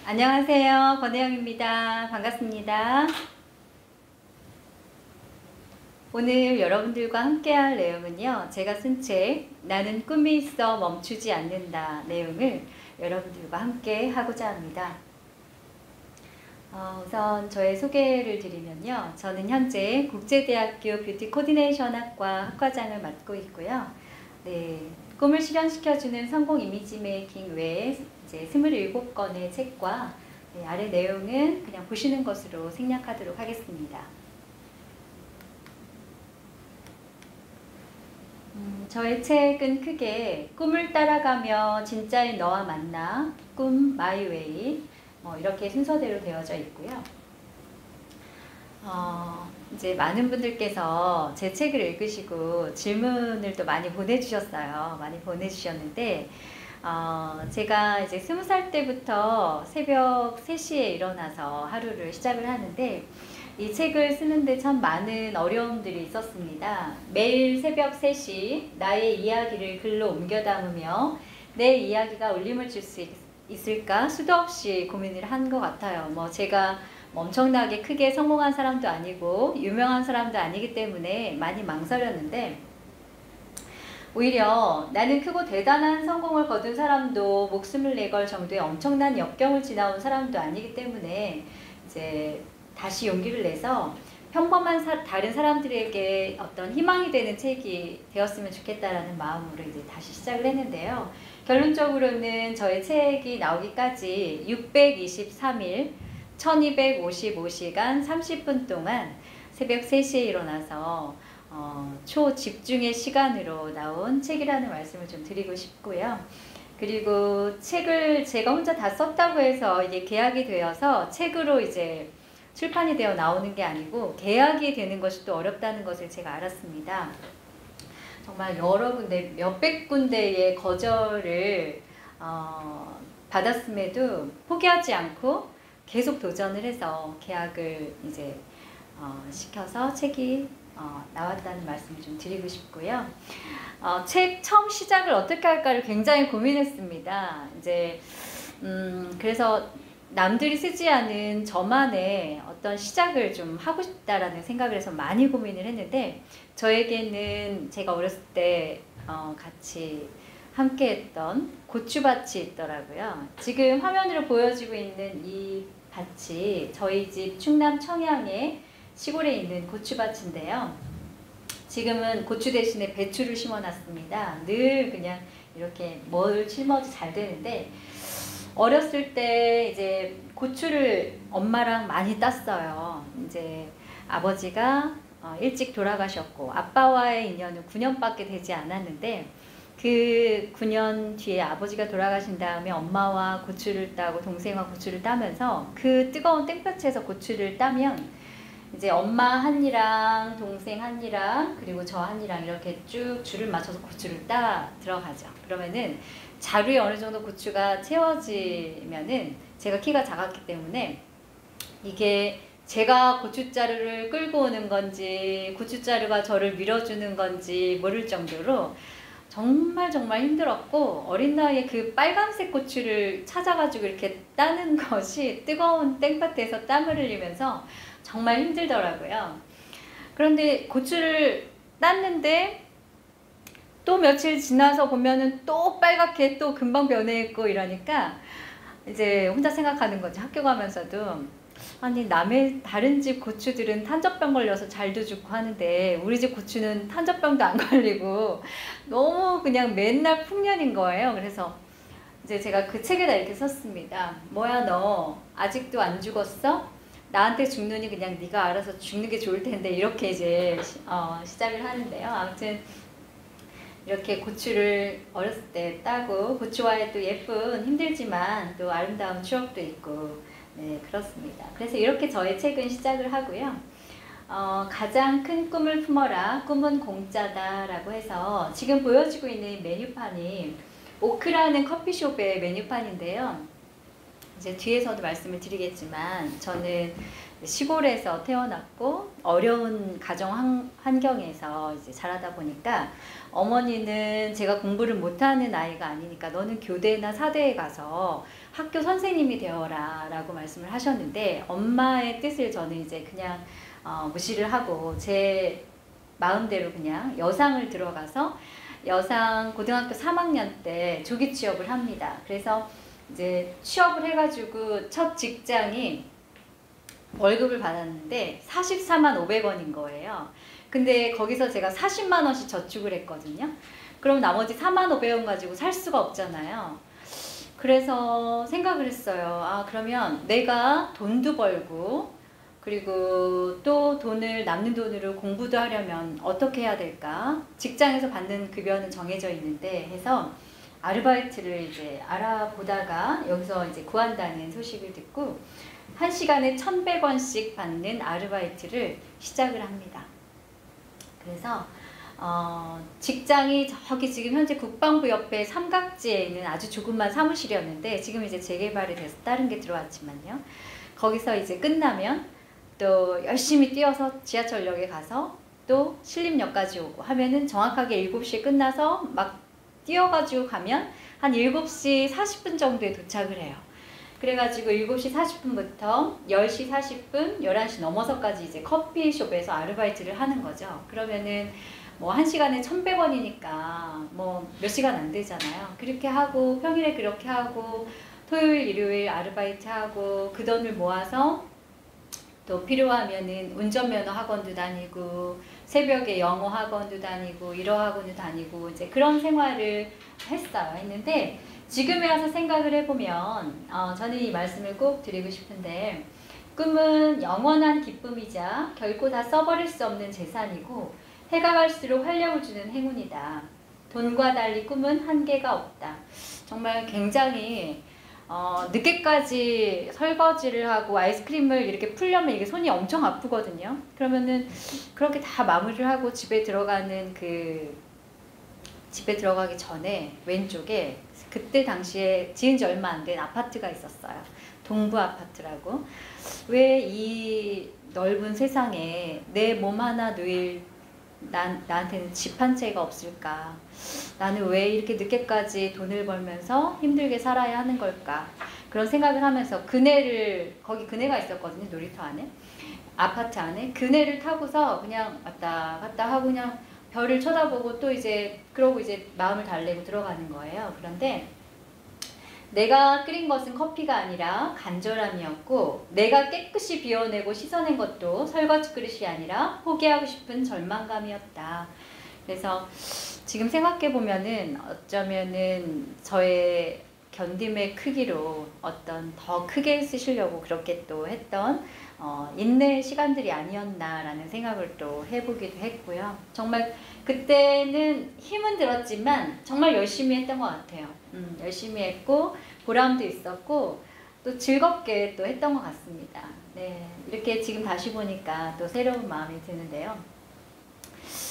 안녕하세요. 권혜영입니다. 반갑습니다. 오늘 여러분들과 함께 할 내용은요. 제가 쓴 책 나는 꿈이 있어 멈추지 않는다 내용을 여러분들과 함께 하고자 합니다. 우선 저의 소개를 드리면요. 저는 현재 국제대학교 뷰티 코디네이션 학과 학과장을 맡고 있고요. 네, 꿈을 실현시켜주는 성공 이미지 메이킹 외에 이제 27권의 책과 아래 내용은 그냥 보시는 것으로 생략하도록 하겠습니다. 저의 책은 크게 꿈을 따라가며 진짜의 너와 만나, 꿈 마이웨이 이렇게 순서대로 되어져 있고요. 이제 많은 분들께서 제 책을 읽으시고 질문을 또 많이 보내주셨어요. 많이 보내주셨는데 제가 이제 20살 때부터 새벽 3시에 일어나서 하루를 시작을 하는데 이 책을 쓰는데 참 많은 어려움들이 있었습니다. 매일 새벽 3시 나의 이야기를 글로 옮겨 담으며 내 이야기가 울림을 줄 수 있을까 수도 없이 고민을 한 것 같아요. 제가 엄청나게 크게 성공한 사람도 아니고 유명한 사람도 아니기 때문에 많이 망설였는데 오히려 나는 크고 대단한 성공을 거둔 사람도 목숨을 내걸 정도의 엄청난 역경을 지나온 사람도 아니기 때문에 이제 다시 용기를 내서 평범한 다른 사람들에게 어떤 희망이 되는 책이 되었으면 좋겠다라는 마음으로 이제 다시 시작을 했는데요. 결론적으로는 저의 책이 나오기까지 623일 1255시간 30분 동안 새벽 3시에 일어나서 초집중의 시간으로 나온 책이라는 말씀을 좀 드리고 싶고요. 그리고 책을 제가 혼자 다 썼다고 해서 이게 계약이 되어서 책으로 이제 출판이 되어 나오는 게 아니고 계약이 되는 것이 또 어렵다는 것을 제가 알았습니다. 정말 여러 군데, 몇백 군데의 거절을 받았음에도 포기하지 않고 계속 도전을 해서 계약을 이제 시켜서 책이 나왔다는 말씀을 좀 드리고 싶고요. 책 처음 시작을 어떻게 할까를 굉장히 고민했습니다. 이제 그래서 남들이 쓰지 않은 저만의 어떤 시작을 좀 하고 싶다라는 생각을 해서 많이 고민을 했는데 저에게는 제가 어렸을 때 같이 함께 했던 고추밭이 있더라고요. 지금 화면으로 보여지고 있는 이 밭이 저희 집 충남 청양의 시골에 있는 고추밭인데요. 지금은 고추 대신에 배추를 심어놨습니다. 늘 그냥 이렇게 뭘 심어도 잘 되는데 어렸을 때 이제 고추를 엄마랑 많이 땄어요. 이제 아버지가 일찍 돌아가셨고 아빠와의 인연은 9년밖에 되지 않았는데 그 9년 뒤에 아버지가 돌아가신 다음에 엄마와 고추를 따고 동생과 고추를 따면서 그 뜨거운 땡볕에서 고추를 따면 이제 엄마 한 이랑 동생 한 이랑 그리고 저 한 이랑 이렇게 쭉 줄을 맞춰서 고추를 따 들어가죠. 그러면은 자루에 어느 정도 고추가 채워지면은 제가 키가 작았기 때문에 이게 제가 고춧자루를 끌고 오는 건지 고춧자루가 저를 밀어주는 건지 모를 정도로 정말 힘들었고 어린 나이에 그 빨간색 고추를 찾아가지고 이렇게 따는 것이 뜨거운 땡볕에서 땀을 흘리면서 정말 힘들더라고요. 그런데 고추를 땄는데 또 며칠 지나서 보면은 또 빨갛게 또 금방 변해있고 이러니까 이제 혼자 생각하는 거죠. 학교 가면서도 아니 남의 다른 집 고추들은 탄저병 걸려서 잘도 죽고 하는데 우리 집 고추는 탄저병도 안 걸리고 너무 그냥 맨날 풍년인 거예요. 그래서 이제 제가 그 책에다 이렇게 썼습니다. 뭐야 너 아직도 안 죽었어? 나한테 죽느니 그냥 네가 알아서 죽는 게 좋을 텐데 이렇게 이제 시작을 하는데요. 아무튼 이렇게 고추를 어렸을 때 따고 고추와의 또 예쁜 힘들지만 또 아름다운 추억도 있고 네 그렇습니다. 그래서 이렇게 저의 책은 시작을 하고요. 가장 큰 꿈을 품어라 꿈은 공짜다 라고 해서 지금 보여지고 있는 메뉴판이 오크라는 커피숍의 메뉴판인데요. 이제 뒤에서도 말씀을 드리겠지만 저는 시골에서 태어났고 어려운 가정 환경에서 이제 자라다 보니까 어머니는 제가 공부를 못하는 아이가 아니니까 너는 교대나 사대에 가서 학교 선생님이 되어라 라고 말씀을 하셨는데 엄마의 뜻을 저는 이제 그냥 무시를 하고 제 마음대로 그냥 여상을 들어가서 여상 고등학교 3학년 때 조기 취업을 합니다. 그래서 이제 취업을 해가지고 첫 직장이 월급을 받았는데 44만 500원인 거예요. 근데 거기서 제가 40만 원씩 저축을 했거든요. 그럼 나머지 4만 500원 가지고 살 수가 없잖아요. 그래서 생각을 했어요. 아, 그러면 내가 돈도 벌고 그리고 또 돈을 남는 돈으로 공부도 하려면 어떻게 해야 될까? 직장에서 받는 급여는 정해져 있는데 해서 아르바이트를 이제 알아보다가 여기서 이제 구한다는 소식을 듣고 1시간에 1,100원씩 받는 아르바이트를 시작을 합니다. 그래서 직장이 저기 지금 현재 국방부 옆에 삼각지에 있는 아주 조그만 사무실이었는데 지금 이제 재개발이 돼서 다른 게 들어왔지만요. 거기서 이제 끝나면 또 열심히 뛰어서 지하철역에 가서 또 신림역까지 오고 하면은 정확하게 7시에 끝나서 막 뛰어가지고 가면 한 7시 40분 정도에 도착을 해요. 그래가지고 7시 40분부터 10시 40분, 11시 넘어서까지 이제 커피숍에서 아르바이트를 하는 거죠. 그러면은 뭐 1시간에 1,100원이니까 뭐 몇 시간 안 되잖아요. 그렇게 하고 평일에 그렇게 하고 토요일, 일요일 아르바이트 하고 그 돈을 모아서 또 필요하면은 운전면허 학원도 다니고 새벽에 영어 학원도 다니고 일어 학원도 다니고 이제 그런 생활을 했는데 지금에 와서 생각을 해보면 저는 이 말씀을 꼭 드리고 싶은데 꿈은 영원한 기쁨이자 결코 다 써버릴 수 없는 재산이고 해가 갈수록 활력을 주는 행운이다. 돈과 달리 꿈은 한계가 없다. 정말 굉장히 늦게까지 설거지를 하고 아이스크림을 이렇게 풀려면 이게 손이 엄청 아프거든요. 그러면은 그렇게 다 마무리를 하고 집에 들어가기 전에 왼쪽에 그때 당시에 지은 지 얼마 안 된 아파트가 있었어요. 동부 아파트라고. 왜 이 넓은 세상에 내 몸 하나 누일 나한테는 집 한 채가 없을까? 나는 왜 이렇게 늦게까지 돈을 벌면서 힘들게 살아야 하는 걸까? 그런 생각을 하면서 거기 그네가 있었거든요. 놀이터 안에. 아파트 안에. 그네를 타고서 그냥 왔다 갔다 하고 그냥 별을 쳐다보고 또 이제 그러고 이제 마음을 달래고 들어가는 거예요. 그런데 내가 끓인 것은 커피가 아니라 간절함이었고 내가 깨끗이 비워내고 씻어낸 것도 설거지 그릇이 아니라 포기하고 싶은 절망감이었다. 그래서 지금 생각해보면은 어쩌면은 저의 견딤의 크기로 어떤 더 크게 쓰시려고 그렇게 또 했던 인내의 시간들이 아니었나라는 생각을 또 해보기도 했고요. 정말 그때는 힘은 들었지만 정말 열심히 했던 것 같아요. 열심히 했고 보람도 있었고 또 즐겁게 또 했던 것 같습니다. 네, 이렇게 지금 다시 보니까 또 새로운 마음이 드는데요.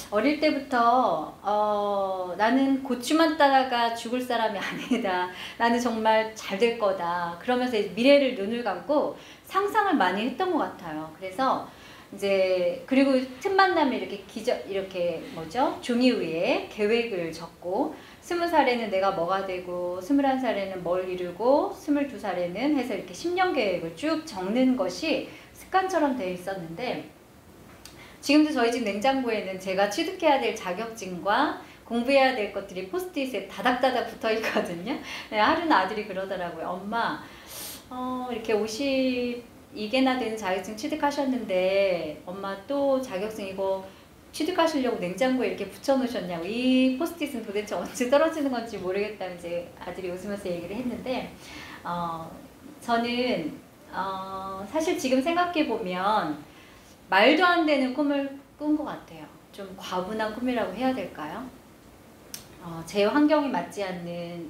어릴 때부터 나는 고추만 따다가 죽을 사람이 아니다. 나는 정말 잘 될 거다. 그러면서 미래를 눈을 감고 상상을 많이 했던 것 같아요. 그래서 이제 그리고 틈만 나면 이렇게 종이 위에 계획을 적고 20살에는 내가 뭐가 되고 21살에는 뭘 이루고 22살에는 해서 이렇게 10년 계획을 쭉 적는 것이 습관처럼 되어 있었는데 지금도 저희 집 냉장고에는 제가 취득해야 될 자격증과 공부해야 될 것들이 포스트잇에 다닥다닥 붙어 있거든요. 네, 하루는 아들이 그러더라고요. 엄마, 이렇게 52개나 되는 자격증 취득하셨는데 엄마 또 자격증 이거 취득하시려고 냉장고에 이렇게 붙여놓으셨냐고. 이 포스트잇은 도대체 언제 떨어지는 건지 모르겠다고 이제 아들이 웃으면서 얘기를 했는데 저는 사실 지금 생각해보면 말도 안 되는 꿈을 꾼 것 같아요. 좀 과분한 꿈이라고 해야 될까요? 제 환경에 맞지 않는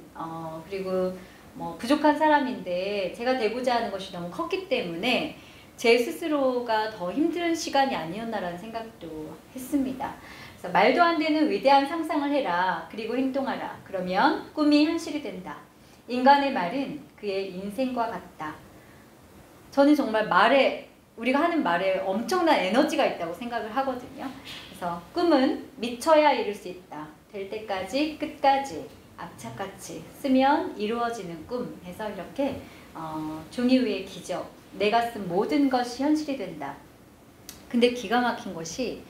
그리고 뭐 부족한 사람인데 제가 되고자 하는 것이 너무 컸기 때문에 제 스스로가 더 힘든 시간이 아니었나라는 생각도 했습니다. 그래서 말도 안 되는 위대한 상상을 해라. 그리고 행동하라. 그러면 꿈이 현실이 된다. 인간의 말은 그의 인생과 같다. 저는 정말 우리가 하는 말에 엄청난 에너지가 있다고 생각을 하거든요. 그래서 꿈은 미쳐야 이룰 수 있다. 될 때까지 끝까지 악착같이 쓰면 이루어지는 꿈 해서 이렇게 종이 위의 기적, 내가 쓴 모든 것이 현실이 된다. 근데 기가 막힌 것이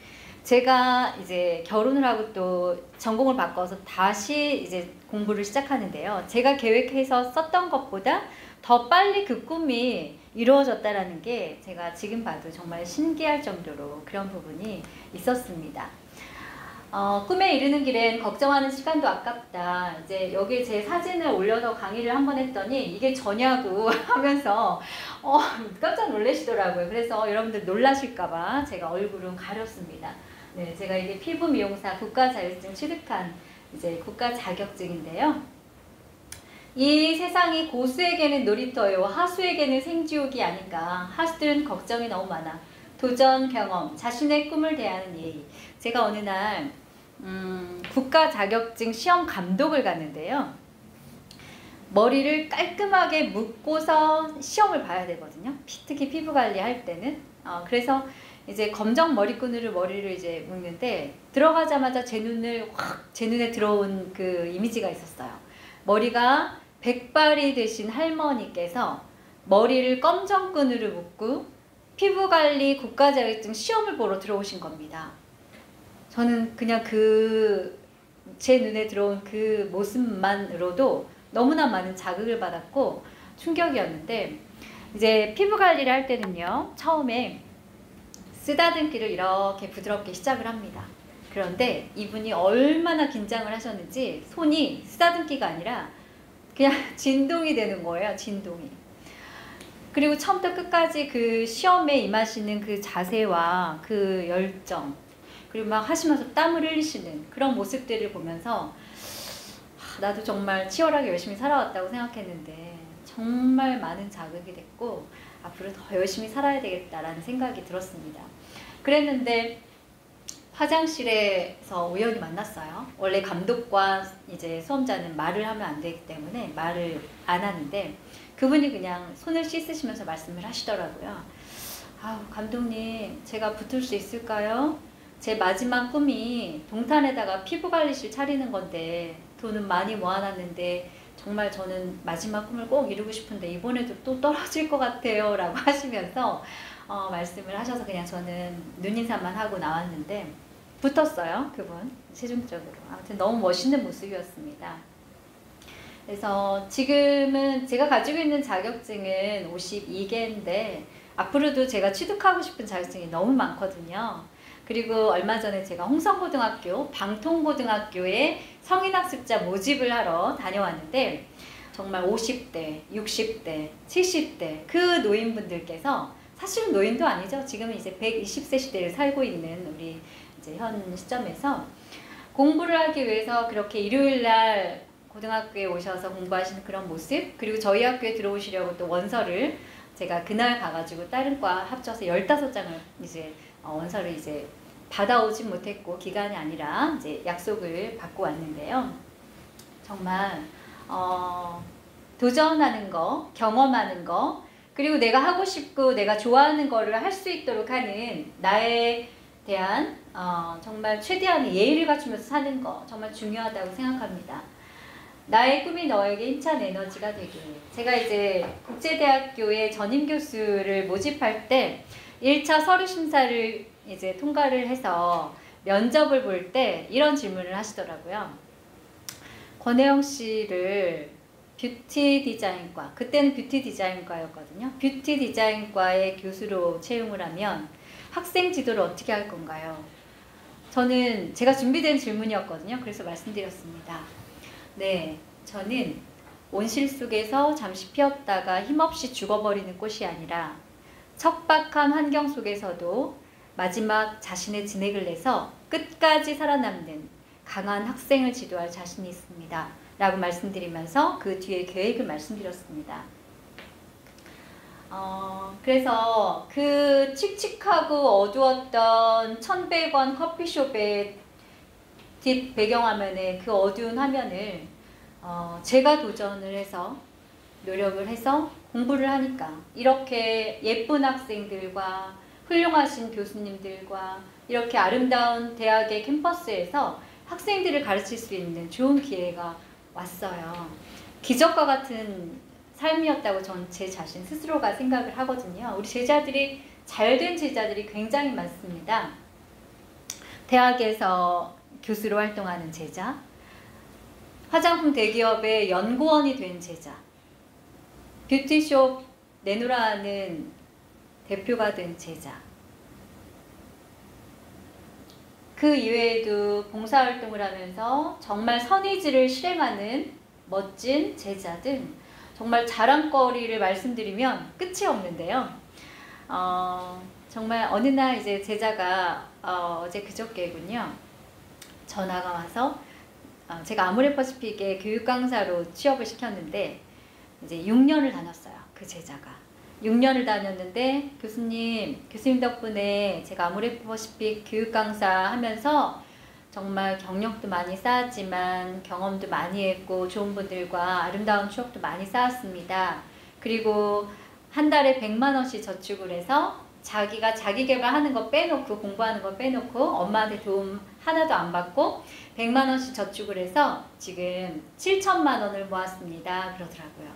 제가 이제 결혼을 하고 또 전공을 바꿔서 다시 이제 공부를 시작하는데요. 제가 계획해서 썼던 것보다 더 빨리 그 꿈이 이루어졌다라는 게 제가 지금 봐도 정말 신기할 정도로 그런 부분이 있었습니다. 꿈에 이르는 길엔 걱정하는 시간도 아깝다. 이제 여기 제 사진을 올려서 강의를 한번 했더니 이게 저냐고 하면서 깜짝 놀라시더라고요. 그래서 여러분들 놀라실까봐 제가 얼굴은 가렸습니다. 네, 제가 이게 피부 미용사 국가 자격증 취득한 이제 국가 자격증인데요. 이 세상이 고수에게는 놀이터요, 하수에게는 생지옥이 아닌가. 하수들은 걱정이 너무 많아. 도전, 경험, 자신의 꿈을 대하는 예의. 제가 어느 날 국가 자격증 시험 감독을 갔는데요. 머리를 깔끔하게 묶고서 시험을 봐야 되거든요. 특히 피부 관리할 때는. 그래서 이제 검정 머리끈으로 머리를 이제 묶는데 들어가자마자 제 눈에 들어온 그 이미지가 있었어요. 머리가 백발이 되신 할머니께서 머리를 검정끈으로 묶고 피부관리 국가자격증 시험을 보러 들어오신 겁니다. 저는 그냥 제 눈에 들어온 그 모습만으로도 너무나 많은 자극을 받았고 충격이었는데, 이제 피부 관리를 할 때는요, 처음에 쓰다듬기를 이렇게 부드럽게 시작을 합니다. 그런데 이분이 얼마나 긴장을 하셨는지 손이 쓰다듬기가 아니라 그냥 진동이 되는 거예요. 진동이. 그리고 처음부터 끝까지 그 시험에 임하시는 그 자세와 그 열정, 그리고 막 하시면서 땀을 흘리시는 그런 모습들을 보면서 나도 정말 치열하게 열심히 살아왔다고 생각했는데 정말 많은 자극이 됐고 앞으로 더 열심히 살아야 되겠다라는 생각이 들었습니다. 그랬는데 화장실에서 우연히 만났어요. 원래 감독과 이제 수험자는 말을 하면 안 되기 때문에 말을 안 하는데 그분이 그냥 손을 씻으시면서 말씀을 하시더라고요. 아우, 감독님, 제가 붙을 수 있을까요? 제 마지막 꿈이 동탄에다가 피부관리실 차리는 건데 돈은 많이 모아놨는데 정말 저는 마지막 꿈을 꼭 이루고 싶은데 이번에도 또 떨어질 것 같아요 라고 하시면서 말씀을 하셔서 그냥 저는 눈인사만 하고 나왔는데 붙었어요. 그분 최종적으로. 아무튼 너무 멋있는 모습이었습니다. 그래서 지금은 제가 가지고 있는 자격증은 52개인데 앞으로도 제가 취득하고 싶은 자격증이 너무 많거든요. 그리고 얼마 전에 제가 홍성고등학교, 방통고등학교에 성인학습자 모집을 하러 다녀왔는데 정말 50대, 60대, 70대 그 노인분들께서, 사실은 노인도 아니죠. 지금은 이제 120세 시대를 살고 있는 우리 이제 현 시점에서 공부를 하기 위해서 그렇게 일요일날 고등학교에 오셔서 공부하시는 그런 모습, 그리고 저희 학교에 들어오시려고 또 원서를 제가 그날 가가지고 다른 과 합쳐서 15장을 이제 원서를 이제 받아오지 못했고 기간이 아니라 이제 약속을 받고 왔는데요. 정말 도전하는 거, 경험하는 거, 그리고 내가 하고 싶고 내가 좋아하는 거를 할 수 있도록 하는 나에 대한 정말 최대한의 예의를 갖추면서 사는 거 정말 중요하다고 생각합니다. 나의 꿈이 너에게 힘찬 에너지가 되길. 제가 이제 국제대학교의 전임 교수를 모집할 때 1차 서류 심사를 이제 통과를 해서 면접을 볼 때 이런 질문을 하시더라고요. 권혜영 씨를 뷰티 디자인과, 그때는 뷰티 디자인과였거든요. 뷰티 디자인과의 교수로 채용을 하면 학생 지도를 어떻게 할 건가요? 제가 준비된 질문이었거든요. 그래서 말씀드렸습니다. 네, 저는 온실 속에서 잠시 피었다가 힘없이 죽어버리는 꽃이 아니라 척박한 환경 속에서도 마지막 자신의 진액을 내서 끝까지 살아남는 강한 학생을 지도할 자신이 있습니다 라고 말씀드리면서 그 뒤에 계획을 말씀드렸습니다. 그래서 그 칙칙하고 어두웠던 1100원 커피숍의 뒷 배경화면에 그 어두운 화면을 제가 도전을 해서 노력을 해서 공부를 하니까 이렇게 예쁜 학생들과 훌륭하신 교수님들과 이렇게 아름다운 대학의 캠퍼스에서 학생들을 가르칠 수 있는 좋은 기회가 왔어요. 기적과 같은 삶이었다고 전 제 자신 스스로가 생각을 하거든요. 우리 제자들이, 잘된 제자들이 굉장히 많습니다. 대학에서 교수로 활동하는 제자, 화장품 대기업의 연구원이 된 제자, 뷰티숍 내노라는 대표가 된 제자, 그 이외에도 봉사활동을 하면서 정말 선의지를 실행하는 멋진 제자 등 정말 자랑거리를 말씀드리면 끝이 없는데요. 정말 어느 날 이제 제자가 어제 그저께군요. 전화가 와서 제가 아모레퍼시픽에 교육강사로 취업을 시켰는데 이제 6년을 다녔어요. 그 제자가 6년을 다녔는데 교수님 덕분에 제가 아모레퍼시픽 교육강사 하면서 정말 경력도 많이 쌓았지만 경험도 많이 했고 좋은 분들과 아름다운 추억도 많이 쌓았습니다. 그리고 한 달에 100만 원씩 저축을 해서 자기가 자기 개발하는 거 빼놓고, 공부하는 거 빼놓고, 엄마한테 도움 하나도 안 받고 100만 원씩 저축을 해서 지금 7천만 원을 모았습니다. 그러더라고요.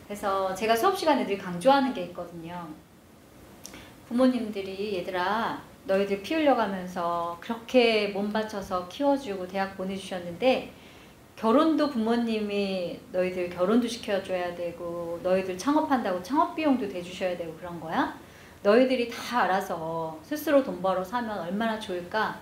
그래서 제가 수업 시간에 늘 강조하는 게 있거든요. 부모님들이 얘들아 너희들 피 흘려가면서 그렇게 몸 바쳐서 키워주고 대학 보내주셨는데 결혼도 부모님이 너희들 결혼도 시켜줘야 되고 너희들 창업한다고 창업 비용도 대주셔야 되고 그런 거야? 너희들이 다 알아서 스스로 돈 벌어서 하면 얼마나 좋을까?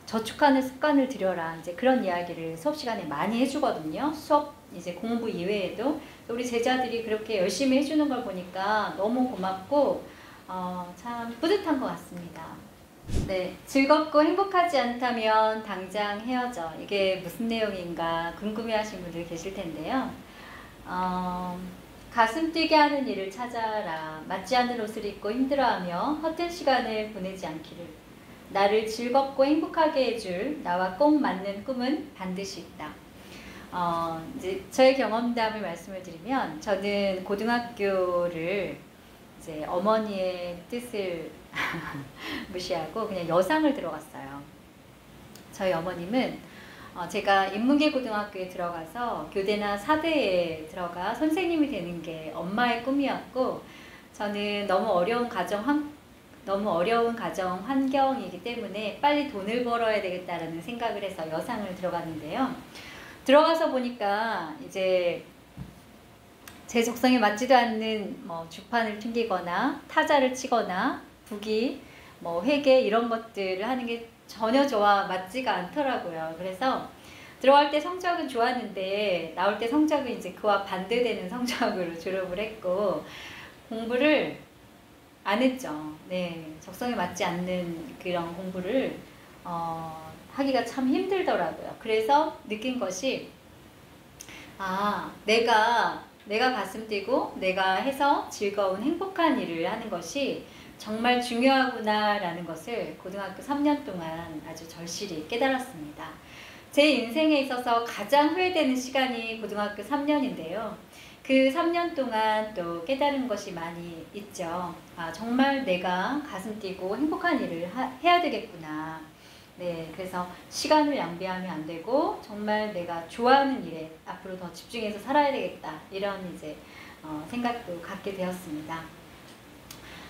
저축하는 습관을 들여라. 이제 그런 이야기를 수업 시간에 많이 해주거든요. 수업 이제 공부 이외에도 우리 제자들이 그렇게 열심히 해주는 걸 보니까 너무 고맙고 참 뿌듯한 것 같습니다. 네, 즐겁고 행복하지 않다면 당장 헤어져. 이게 무슨 내용인가 궁금해하시는 분들 계실 텐데요. 가슴 뛰게 하는 일을 찾아라. 맞지 않는 옷을 입고 힘들어하며 허튼 시간을 보내지 않기를. 나를 즐겁고 행복하게 해줄 나와 꼭 맞는 꿈은 반드시 있다. 이제 저의 경험담을 말씀을 드리면 저는 고등학교를 이제 어머니의 뜻을 무시하고 그냥 여상을 들어갔어요. 저희 어머님은 제가 인문계 고등학교에 들어가서 교대나 사대에 들어가 선생님이 되는 게 엄마의 꿈이었고 저는 너무 어려운 가정 환경이기 때문에 빨리 돈을 벌어야 되겠다라는 생각을 해서 여상을 들어갔는데요. 들어가서 보니까 이제 제 적성에 맞지도 않는 주판을 튕기거나 타자를 치거나 부기, 회계 이런 것들을 하는 게 전혀 저와 맞지가 않더라고요. 그래서 들어갈 때 성적은 좋았는데 나올 때 성적은 이제 그와 반대되는 성적으로 졸업을 했고 공부를 안 했죠. 네, 적성에 맞지 않는 그런 공부를 하기가 참 힘들더라고요. 그래서 느낀 것이 내가 가슴 뛰고 내가 해서 즐거운 행복한 일을 하는 것이 정말 중요하구나 라는 것을 고등학교 3년 동안 아주 절실히 깨달았습니다. 제 인생에 있어서 가장 후회되는 시간이 고등학교 3년인데요. 그 3년 동안 또 깨달은 것이 많이 있죠. 정말 내가 가슴 뛰고 행복한 일을 해야 되겠구나. 네, 그래서 시간을 낭비하면 안 되고 정말 내가 좋아하는 일에 앞으로 더 집중해서 살아야 되겠다. 이런 이제 생각도 갖게 되었습니다.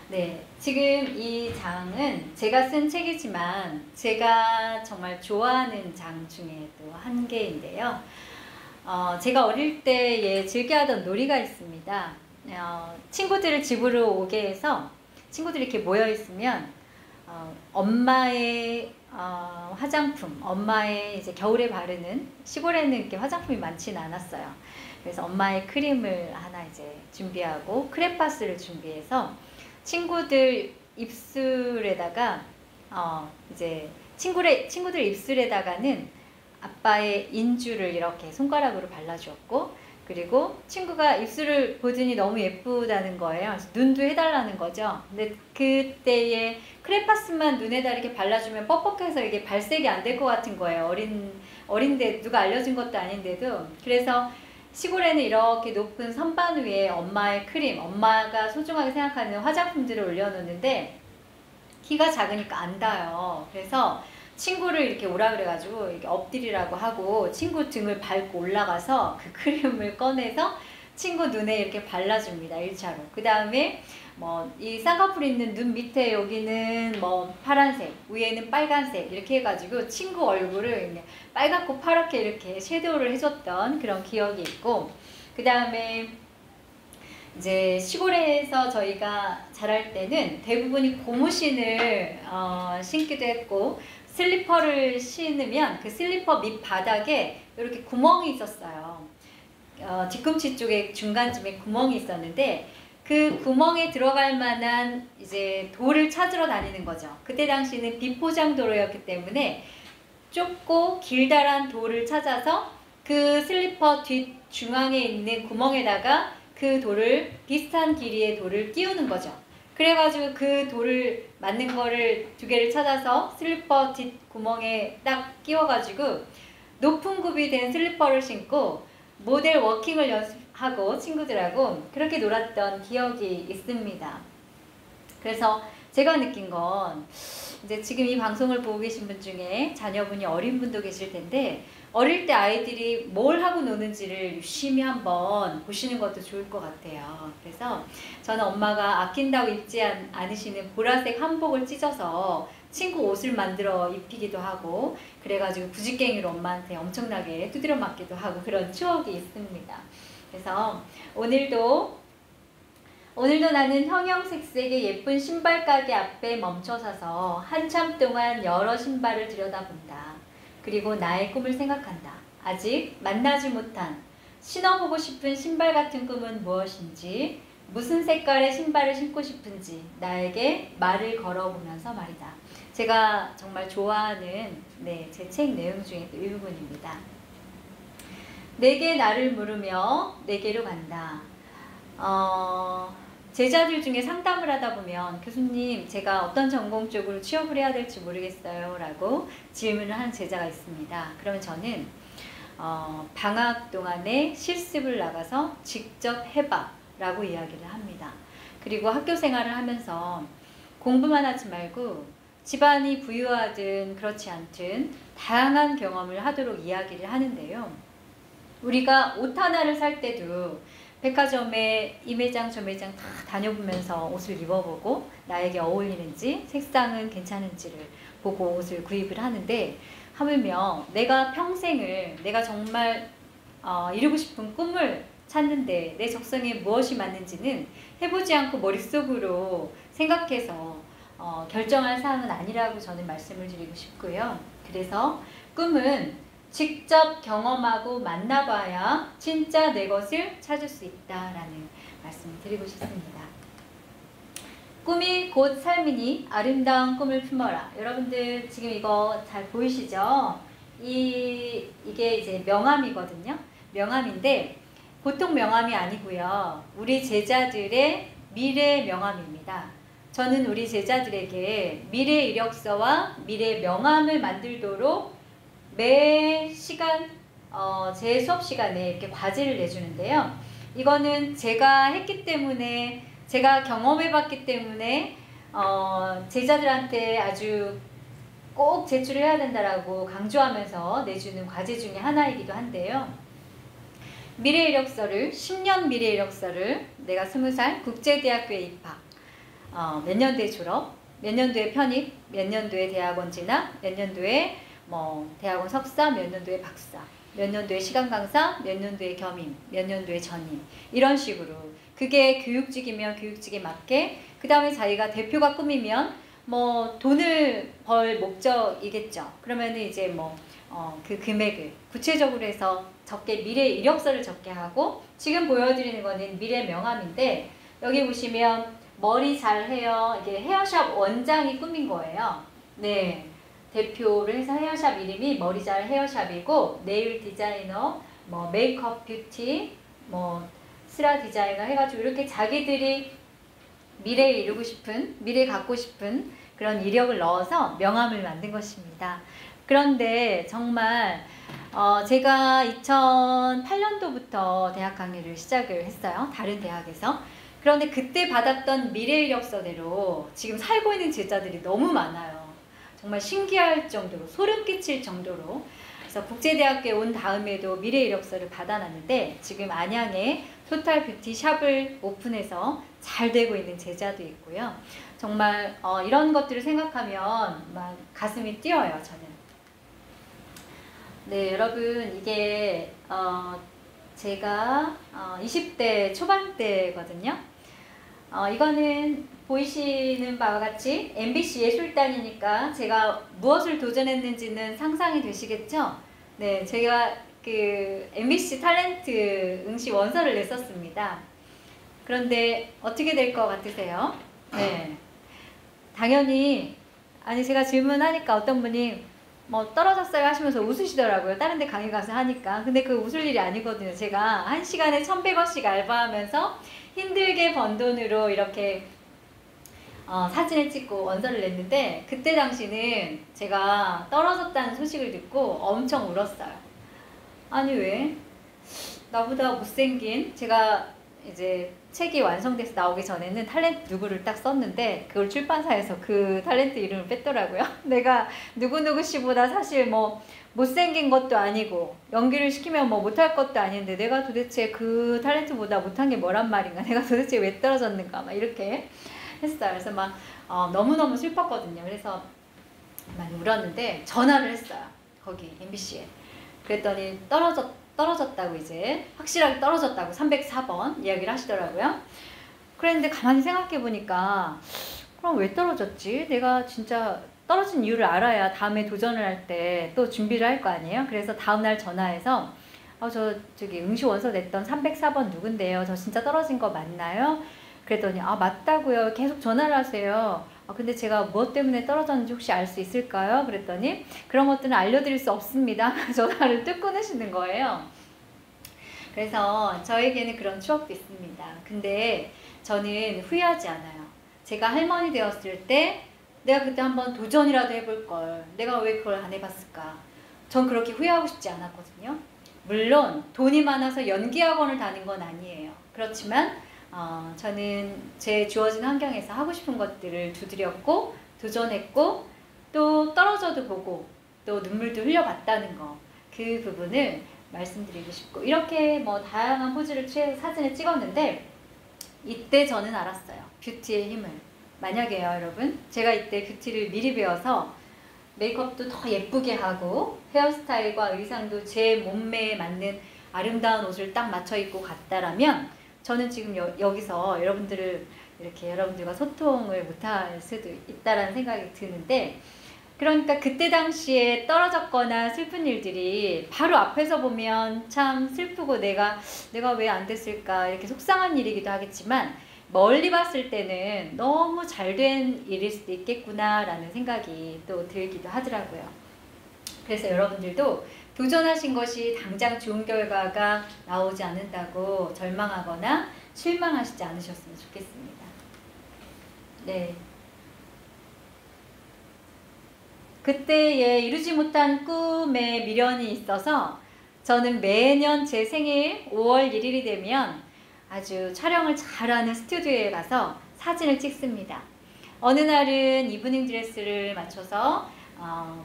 네, 지금 이 장은 제가 쓴 책이지만 제가 정말 좋아하는 장 중에 또 한 개인데요. 제가 어릴 때에 즐겨하던 놀이가 있습니다. 친구들을 집으로 오게 해서 친구들이 이렇게 모여 있으면 엄마의 화장품, 엄마의 이제 겨울에 바르는, 시골에는 이렇게 화장품이 많지는 않았어요. 그래서 엄마의 크림을 하나 이제 준비하고 크레파스를 준비해서 친구들 입술에다가 이제 친구들 입술에다가는 아빠의 인주를 이렇게 손가락으로 발라주었고 그리고 친구가 입술을 보더니 너무 예쁘다는 거예요. 그래서 눈도 해달라는 거죠. 근데 그때에 크레파스만 눈에다 이렇게 발라주면 뻑뻑해서 이게 발색이 안 될 것 같은 거예요. 어린데 누가 알려준 것도 아닌데도. 그래서 시골에는 이렇게 높은 선반 위에 엄마의 크림, 엄마가 소중하게 생각하는 화장품들을 올려놓는데 키가 작으니까 안 닿아요. 그래서 친구를 이렇게 오라 그래가지고 이렇게 엎드리라고 하고 친구 등을 밟고 올라가서 그 크림을 꺼내서 친구 눈에 이렇게 발라줍니다. 1차로. 그 다음에 뭐 이 쌍꺼풀 있는 눈 밑에 여기는 뭐 파란색, 위에는 빨간색 이렇게 해가지고 친구 얼굴을 빨갛고 파랗게 이렇게 섀도우를 해줬던 그런 기억이 있고, 그 다음에 이제 시골에서 저희가 자랄 때는 대부분이 고무신을 신기도 했고, 슬리퍼를 신으면 그 슬리퍼 밑바닥에 이렇게 구멍이 있었어요. 뒤꿈치 쪽에 중간쯤에 구멍이 있었는데 그 구멍에 들어갈 만한 이제 돌을 찾으러 다니는 거죠. 그때 당시는 비포장 도로였기 때문에 좁고 길다란 돌을 찾아서 그 슬리퍼 뒷 중앙에 있는 구멍에다가 그 돌을 비슷한 길이의 돌을 끼우는 거죠. 그래가지고 그 돌을 맞는 거를 2개를 찾아서 슬리퍼 뒷구멍에 딱 끼워가지고 높은 굽이 된 슬리퍼를 신고 모델 워킹을 연습하고 친구들하고 그렇게 놀았던 기억이 있습니다. 그래서 제가 느낀 건 이제 지금 이 방송을 보고 계신 분 중에 자녀분이 어린 분도 계실 텐데 어릴 때 아이들이 뭘 하고 노는지를 유심히 한번 보시는 것도 좋을 것 같아요. 그래서 저는 엄마가 아낀다고 입지 않으시는 보라색 한복을 찢어서 친구 옷을 만들어 입히기도 하고 그래가지고 부지깽이로 엄마한테 엄청나게 두드려 맞기도 하고 그런 추억이 있습니다. 그래서 오늘도 나는 형형색색의 예쁜 신발 가게 앞에 멈춰서서 한참 동안 여러 신발을 들여다본다. 그리고 나의 꿈을 생각한다. 아직 만나지 못한 신어보고 싶은 신발 같은 꿈은 무엇인지, 무슨 색깔의 신발을 신고 싶은지 나에게 말을 걸어보면서 말이다. 제가 정말 좋아하는 제 책 내용 중에 또 일부분입니다. 내게 나를 물으며 내게로 간다. 제자들 중에 상담을 하다 보면 교수님 제가 어떤 전공 쪽으로 취업을 해야 될지 모르겠어요 라고 질문을 하는 제자가 있습니다. 그러면 저는 방학 동안에 실습을 나가서 직접 해봐 라고 이야기를 합니다. 그리고 학교 생활을 하면서 공부만 하지 말고 집안이 부유하든 그렇지 않든 다양한 경험을 하도록 이야기를 하는데요. 우리가 옷 하나를 살 때도 백화점에 이 매장 저 매장 다 다녀보면서 옷을 입어보고 나에게 어울리는지 색상은 괜찮은지를 보고 옷을 구입을 하는데, 하물며 내가 평생을 내가 정말 이루고 싶은 꿈을 찾는데 내 적성에 무엇이 맞는지는 해보지 않고 머릿속으로 생각해서 결정할 사항은 아니라고 저는 말씀을 드리고 싶고요. 그래서 꿈은 직접 경험하고 만나봐야 진짜 내 것을 찾을 수 있다라는 말씀을 드리고 싶습니다. 꿈이 곧 삶이니 아름다운 꿈을 품어라. 여러분들 지금 이거 잘 보이시죠? 이게 이제 명함이거든요. 명함인데 보통 명함이 아니고요. 우리 제자들의 미래 명함입니다. 저는 우리 제자들에게 미래 이력서와 미래 명함을 만들도록 매 시간 제 수업 시간에 이렇게 과제를 내주는데요. 이거는 제가 했기 때문에 제가 경험해 봤기 때문에 제자들한테 아주 꼭 제출을 해야 된다라고 강조하면서 내주는 과제 중에 하나이기도 한데요. 미래 이력서를 10년 미래 이력서를 내가 20살 국제대학교에 입학, 몇 년도에 졸업, 몇 년도에 편입, 몇 년도에 대학원 진학, 몇 년도에 대학원 석사, 몇 년도에 박사, 몇 년도에 시간 강사, 몇 년도에 겸임, 몇 년도에 전임, 이런 식으로 그게 교육직이면 교육직에 맞게, 그 다음에 자기가 대표가 꿈이면 돈을 벌 목적이겠죠. 그러면은 이제 그 금액을 구체적으로 해서 적게 미래 이력서를 적게 하고, 지금 보여드리는 거는 미래 명함인데 여기 보시면 머리 잘해요. 이게 헤어샵 원장이 꿈인 거예요. 네. 대표를 해서 헤어샵 이름이 머리잘 헤어샵이고, 네일 디자이너, 메이크업 뷰티, 뭐 스라 디자이너 해가지고 이렇게 자기들이 미래에 이루고 싶은, 미래에 갖고 싶은 그런 이력을 넣어서 명함을 만든 것입니다. 그런데 정말 제가 2008년도부터 대학 강의를 시작을 했어요. 다른 대학에서. 그런데 그때 받았던 미래 이력서대로 지금 살고 있는 제자들이 너무 많아요. 정말 신기할 정도로, 소름 끼칠 정도로. 그래서 국제대학교에 온 다음에도 미래 이력서를 받아놨는데 지금 안양에 토탈 뷰티 샵을 오픈해서 잘 되고 있는 제자도 있고요. 정말 이런 것들을 생각하면 막 가슴이 뛰어요, 저는. 네, 여러분, 이게 제가 20대 초반 때거든요. 이거는 보이시는 바와 같이 MBC 예술단이니까 제가 무엇을 도전했는지는 상상이 되시겠죠? 네, 제가 그 MBC 탤런트 응시 원서를 냈었습니다. 그런데 어떻게 될 것 같으세요? 네, 당연히 아니 제가 질문하니까 어떤 분이 뭐 떨어졌어요 하시면서 웃으시더라고요. 다른 데 강의 가서 하니까. 근데 그 웃을 일이 아니거든요. 제가 1시간에 1,100원씩 알바하면서 힘들게 번 돈으로 이렇게 사진을 찍고 원서를 냈는데 그때 당시는 제가 떨어졌다는 소식을 듣고 엄청 울었어요. 아니 왜? 나보다 못생긴, 제가 이제 책이 완성돼서 나오기 전에는 탤런트 누구를 딱 썼는데 그걸 출판사에서 그 탤런트 이름을 뺐더라고요. 내가 누구누구 씨보다 사실 뭐 못생긴 것도 아니고 연기를 시키면 뭐 못할 것도 아닌데 내가 도대체 그 탤런트보다 못한 게 뭐란 말인가, 내가 도대체 왜 떨어졌는가 막 이렇게 했어요. 그래서 막 너무너무 슬펐거든요. 그래서 많이 울었는데 전화를 했어요. 거기 MBC에. 그랬더니 떨어졌다고, 이제 확실하게 떨어졌다고 304번 이야기를 하시더라고요. 그랬는데 가만히 생각해 보니까 그럼 왜 떨어졌지? 내가 진짜 떨어진 이유를 알아야 다음에 도전을 할 때 또 준비를 할 거 아니에요? 그래서 다음날 전화해서 저기 응시 원서 냈던 304번 누군데요? 저 진짜 떨어진 거 맞나요? 그랬더니 맞다고요. 계속 전화를 하세요. 근데 제가 무엇 때문에 떨어졌는지 혹시 알 수 있을까요? 그랬더니 그런 것들은 알려드릴 수 없습니다. 전화를 뚝 끊으시는 거예요. 그래서 저에게는 그런 추억도 있습니다. 근데 저는 후회하지 않아요. 제가 할머니 되었을 때 내가 그때 한번 도전이라도 해볼 걸, 내가 왜 그걸 안 해봤을까? 전 그렇게 후회하고 싶지 않았거든요. 물론 돈이 많아서 연기학원을 다닌 건 아니에요. 그렇지만 저는 제 주어진 환경에서 하고 싶은 것들을 두드렸고 도전했고 또 떨어져도 보고 또 눈물도 흘려봤다는 거, 그 부분을 말씀드리고 싶고, 이렇게 뭐 다양한 포즈를 취해서 사진을 찍었는데 이때 저는 알았어요. 뷰티의 힘을. 만약에요 여러분, 제가 이때 뷰티를 미리 배워서 메이크업도 더 예쁘게 하고 헤어스타일과 의상도 제 몸매에 맞는 아름다운 옷을 딱 맞춰 입고 갔다라면 저는 지금 여기서 여러분들과 소통을 못할 수도 있다라는 생각이 드는데, 그러니까 그때 당시에 떨어졌거나 슬픈 일들이 바로 앞에서 보면 참 슬프고 내가 왜 안 됐을까 이렇게 속상한 일이기도 하겠지만 멀리 봤을 때는 너무 잘된 일일 수도 있겠구나라는 생각이 또 들기도 하더라고요. 그래서 여러분들도 도전하신 것이 당장 좋은 결과가 나오지 않는다고 절망하거나 실망하시지 않으셨으면 좋겠습니다. 네. 그때에 이루지 못한 꿈에 미련이 있어서 저는 매년 제 생일 5월 1일이 되면 아주 촬영을 잘하는 스튜디오에 가서 사진을 찍습니다. 어느 날은 이브닝 드레스를 맞춰서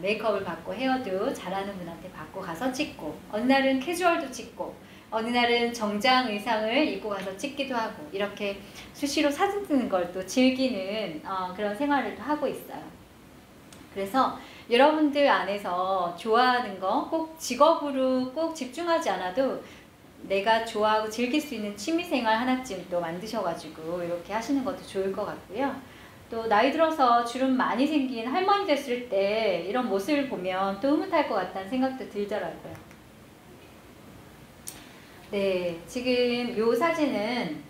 메이크업을 받고 헤어도 잘하는 분한테 받고 가서 찍고, 어느 날은 캐주얼도 찍고, 어느 날은 정장 의상을 입고 가서 찍기도 하고, 이렇게 수시로 사진 찍는 걸 또 즐기는 그런 생활을 또 하고 있어요. 그래서 여러분들 안에서 좋아하는 거 꼭 직업으로 꼭 집중하지 않아도 내가 좋아하고 즐길 수 있는 취미생활 하나쯤 또 만드셔가지고 이렇게 하시는 것도 좋을 것 같고요. 또 나이 들어서 주름 많이 생긴 할머니 됐을 때 이런 모습을 보면 또 흐뭇할 것 같다는 생각도 들더라고요. 네, 지금 이 사진은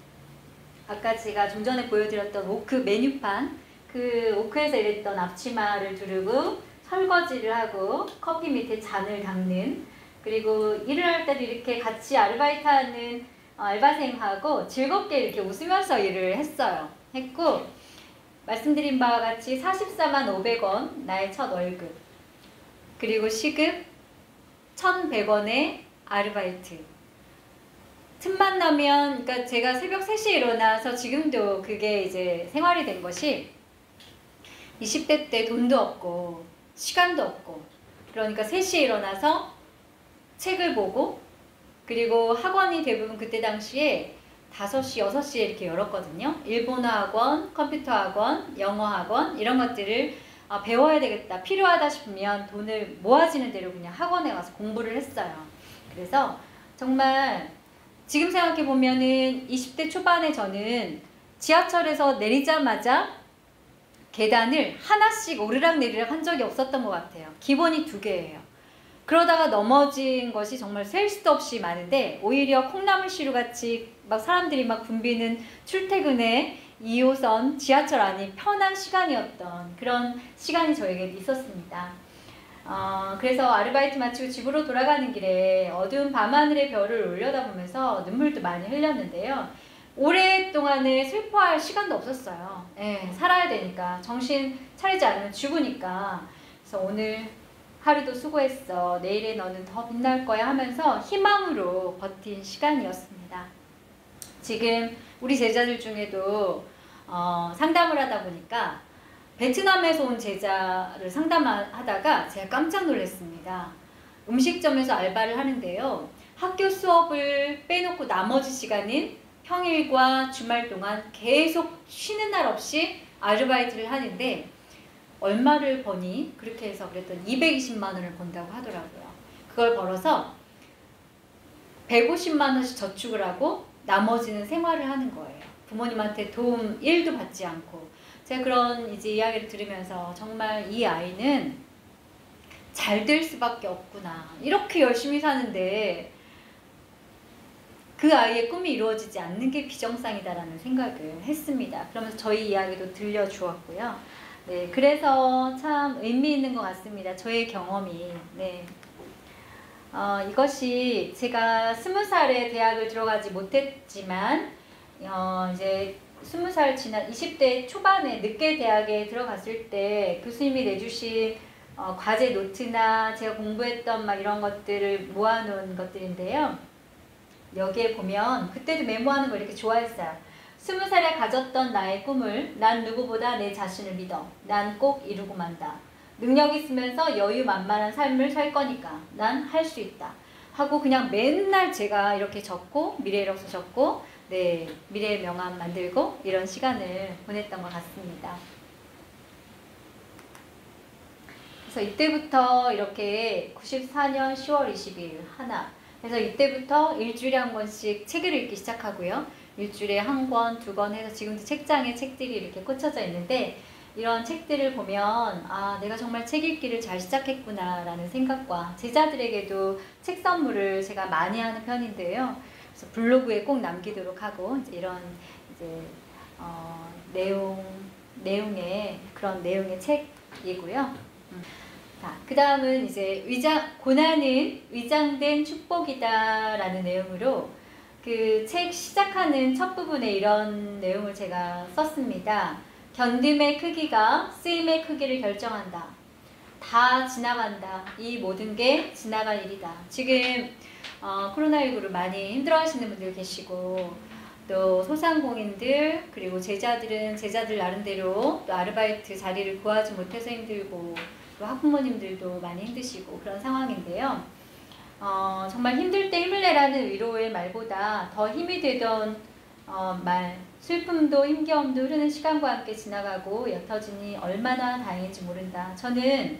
아까 제가 좀 전에 보여드렸던 오크 메뉴판, 그 오크에서 일했던 앞치마를 두르고 설거지를 하고 커피 밑에 잔을 닦는, 그리고 일을 할 때도 이렇게 같이 아르바이트하는 알바생하고 즐겁게 이렇게 웃으면서 일을 했고, 말씀드린 바와 같이 44만 500원 나의 첫 월급, 그리고 시급 1,100원의 아르바이트. 틈만 나면, 그러니까 제가 새벽 3시에 일어나서 지금도 그게 이제 생활이 된 것이 20대 때 돈도 없고 시간도 없고, 그러니까 3시에 일어나서 책을 보고, 그리고 학원이 대부분 그때 당시에 5시, 6시에 이렇게 열었거든요. 일본어 학원, 컴퓨터 학원, 영어 학원 이런 것들을 배워야 되겠다, 필요하다 싶으면 돈을 모아지는 대로 그냥 학원에 가서 공부를 했어요. 그래서 정말 지금 생각해 보면은 20대 초반에 저는 지하철에서 내리자마자 계단을 하나씩 오르락내리락 한 적이 없었던 것 같아요. 기본이 2개예요. 그러다가 넘어진 것이 정말 셀 수도 없이 많은데, 오히려 콩나물시루 같이 막 사람들이 막 붐비는 출퇴근에 2호선 지하철 안이 편한 시간이었던 그런 시간이 저에게 있었습니다. 그래서 아르바이트 마치고 집으로 돌아가는 길에 어두운 밤하늘의 별을 올려다보면서 눈물도 많이 흘렸는데요. 오랫동안에 슬퍼할 시간도 없었어요. 예, 살아야 되니까, 정신 차리지 않으면 죽으니까. 그래서 오늘 하루도 수고했어, 내일의 너는 더 빛날 거야 하면서 희망으로 버틴 시간이었습니다. 지금 우리 제자들 중에도 상담을 하다 보니까 베트남에서 온 제자를 상담하다가 제가 깜짝 놀랐습니다. 음식점에서 알바를 하는데요. 학교 수업을 빼놓고 나머지 시간인 평일과 주말 동안 계속 쉬는 날 없이 아르바이트를 하는데, 얼마를 버니? 그렇게 해서 그랬더니 220만 원을 번다고 하더라고요. 그걸 벌어서 150만 원씩 저축을 하고 나머지는 생활을 하는 거예요. 부모님한테 도움 1도 받지 않고. 제가 그런 이제 이야기를 들으면서 정말 이 아이는 잘 될 수밖에 없구나. 이렇게 열심히 사는데 그 아이의 꿈이 이루어지지 않는 게 비정상이다라는 생각을 했습니다. 그러면서 저희 이야기도 들려주었고요. 네, 그래서 참 의미 있는 것 같습니다. 저의 경험이. 네. 이것이 제가 20살에 대학을 들어가지 못했지만, 이제 20살 지난 20대 초반에 늦게 대학에 들어갔을 때 교수님이 내주신 과제 노트나 제가 공부했던 막 이런 것들을 모아놓은 것들인데요. 여기에 보면 그때도 메모하는 걸 이렇게 좋아했어요. 20살에 가졌던 나의 꿈을 난 누구보다 내 자신을 믿어. 난 꼭 이루고 만다. 능력 있으면서 여유만만한 삶을 살 거니까 난 할 수 있다. 하고 그냥 맨날 제가 이렇게 적고 미래이력서 적고, 네, 미래의 명함 만들고 이런 시간을 보냈던 것 같습니다. 그래서 이때부터 이렇게 94년 10월 20일 하나. 그래서 이때부터 일주일에 한 권씩 책을 읽기 시작하고요. 일주일에 1권, 2권 해서 지금도 책장에 책들이 이렇게 꽂혀져 있는데, 이런 책들을 보면 내가 정말 책 읽기를 잘 시작했구나 라는 생각과, 제자들에게도 책 선물을 제가 많이 하는 편인데요. 그래서 블로그에 꼭 남기도록 하고, 이제 이런 이제 내용의 그런 내용의 책이고요. 자, 그 다음은 이제 고난은 위장된 축복이다 라는 내용으로 그 책 시작하는 첫 부분에 이런 내용을 제가 썼습니다. 견딤의 크기가 쓰임의 크기를 결정한다. 다 지나간다. 이 모든 게 지나갈 일이다. 지금 코로나19로 많이 힘들어 하시는 분들 계시고, 또 소상공인들, 그리고 제자들은 제자들 나름대로 또 아르바이트 자리를 구하지 못해서 힘들고, 또 학부모님들도 많이 힘드시고 그런 상황인데요. 정말 힘들 때 힘을 내라는 위로의 말보다 더 힘이 되던 말, 슬픔도 힘겨움도 흐르는 시간과 함께 지나가고 옅어지니 얼마나 다행인지 모른다. 저는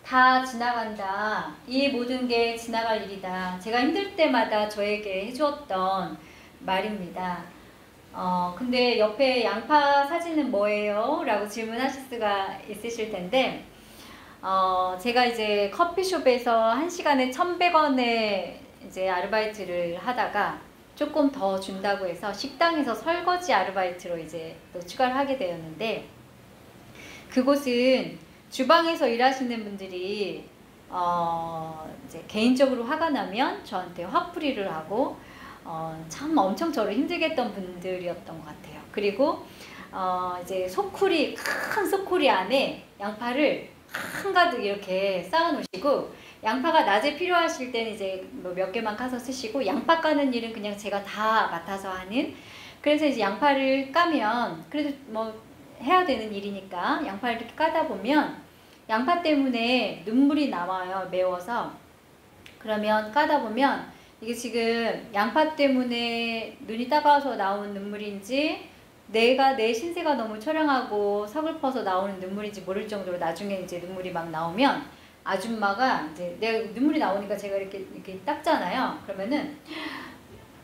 다 지나간다. 이 모든 게 지나갈 일이다. 제가 힘들 때마다 저에게 해주었던 말입니다. 근데 옆에 양파 사진은 뭐예요? 라고 질문하실 수가 있으실 텐데, 제가 이제 커피숍에서 1시간에 1,100원에 이제 아르바이트를 하다가 조금 더 준다고 해서 식당에서 설거지 아르바이트로 이제 또 추가를 하게 되었는데, 그곳은 주방에서 일하시는 분들이 이제 개인적으로 화가 나면 저한테 화풀이를 하고, 참 엄청 저를 힘들게 했던 분들이었던 것 같아요. 그리고 이제 소쿠리, 큰 소쿠리 안에 양파를 한가득 이렇게 쌓아 놓으시고, 양파가 낮에 필요하실 때는 이제 뭐 몇 개만 까서 쓰시고, 양파 까는 일은 그냥 제가 다 맡아서 하는. 그래서 이제 양파를 까면 그래도 뭐 해야 되는 일이니까 양파를 이렇게 까다 보면 양파 때문에 눈물이 나와요. 매워서. 그러면 까다 보면 이게 지금 양파 때문에 눈이 따가워서 나온 눈물인지, 내가 내 신세가 너무 처량하고 서글퍼서 나오는 눈물인지 모를 정도로 나중에 이제 눈물이 막 나오면, 아줌마가 이제 내가 눈물이 나오니까 제가 이렇게 닦잖아요. 그러면은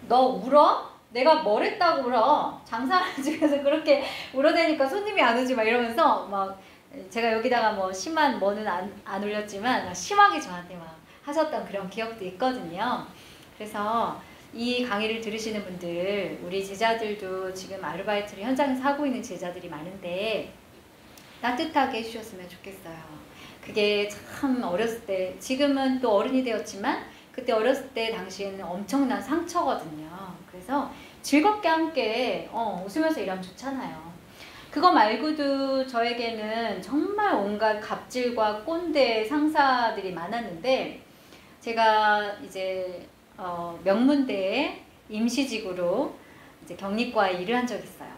너 울어? 내가 뭘 했다고 울어? 장사하는 집에서 그렇게 울어대니까 손님이 안 오지 막 이러면서, 막 제가 여기다가 뭐 심한 뭐는 안 올렸지만 심하게 저한테 막 하셨던 그런 기억도 있거든요. 그래서 이 강의를 들으시는 분들, 우리 제자들도 지금 아르바이트를 현장에서 하고 있는 제자들이 많은데 따뜻하게 해주셨으면 좋겠어요. 그게 참 어렸을 때, 지금은 또 어른이 되었지만 그때 어렸을 때 당시에는 엄청난 상처거든요. 그래서 즐겁게 함께 웃으면서 일하면 좋잖아요. 그거 말고도 저에게는 정말 온갖 갑질과 꼰대 상사들이 많았는데, 제가 이제 명문대에 임시직으로 이제 격리과에 일을 한 적이 있어요.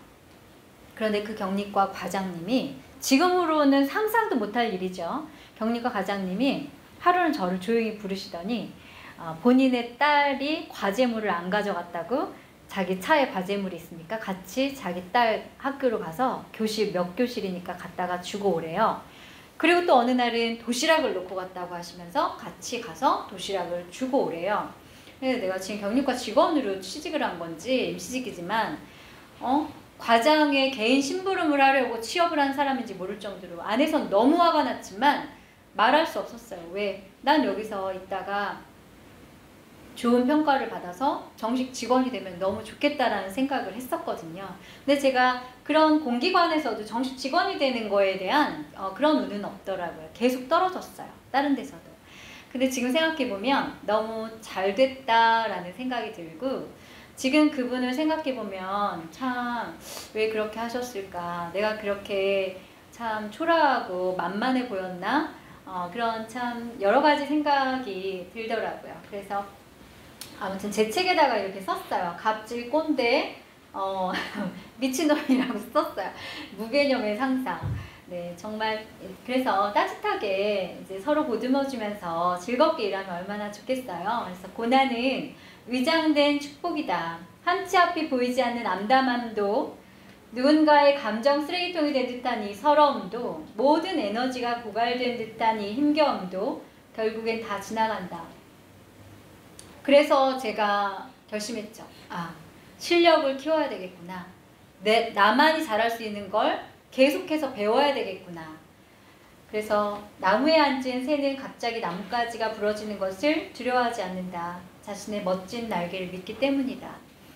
그런데 그 격리과 과장님이, 지금으로는 상상도 못할 일이죠. 격리과 과장님이 하루는 저를 조용히 부르시더니 본인의 딸이 과제물을 안 가져갔다고, 자기 차에 과제물이 있으니까 같이 자기 딸 학교로 가서 교실, 몇 교실이니까 갔다가 주고 오래요. 그리고 또 어느 날은 도시락을 놓고 갔다고 하시면서 같이 가서 도시락을 주고 오래요. 그래서 내가 지금 격리과 직원으로 취직을 한 건지 임시직이지만 과장의 개인 심부름을 하려고 취업을 한 사람인지 모를 정도로 안에선 너무 화가 났지만 말할 수 없었어요. 왜? 난 여기서 있다가 좋은 평가를 받아서 정식 직원이 되면 너무 좋겠다라는 생각을 했었거든요. 근데 제가 그런 공기관에서도 정식 직원이 되는 거에 대한 그런 운은 없더라고요. 계속 떨어졌어요. 다른 데서도. 근데 지금 생각해보면 너무 잘 됐다라는 생각이 들고, 지금 그분을 생각해보면 참 왜 그렇게 하셨을까, 내가 그렇게 참 초라하고 만만해 보였나, 그런 참 여러 가지 생각이 들더라고요. 그래서 아무튼 제 책에다가 이렇게 썼어요. 갑질 꼰대 미친놈이라고 썼어요. 무개념의 상사. 네, 정말 그래서 따뜻하게 이제 서로 보듬어주면서 즐겁게 일하면 얼마나 좋겠어요. 그래서 고난은 위장된 축복이다. 한치 앞이 보이지 않는 암담함도, 누군가의 감정 쓰레기통이 된 듯한 이 서러움도, 모든 에너지가 고갈된 듯한 이 힘겨움도 결국엔 다 지나간다. 그래서 제가 결심했죠. 실력을 키워야 되겠구나. 나만이 잘할 수 있는 걸 계속해서 배워야 되겠구나. 그래서 나무에 앉은 새는 갑자기 나뭇가지가 부러지는 것을 두려워하지 않는다. 자신의 멋진 날개를 믿기 때문이다.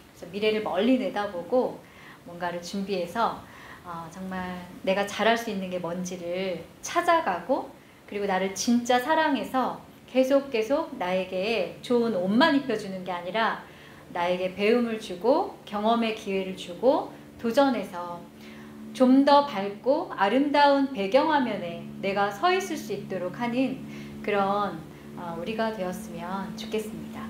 그래서 미래를 멀리 내다보고 뭔가를 준비해서 정말 내가 잘할 수 있는 게 뭔지를 찾아가고, 그리고 나를 진짜 사랑해서 계속 나에게 좋은 옷만 입혀주는 게 아니라 나에게 배움을 주고 경험의 기회를 주고 도전해서 좀 더 밝고 아름다운 배경화면에 내가 서 있을 수 있도록 하는 그런 우리가 되었으면 좋겠습니다.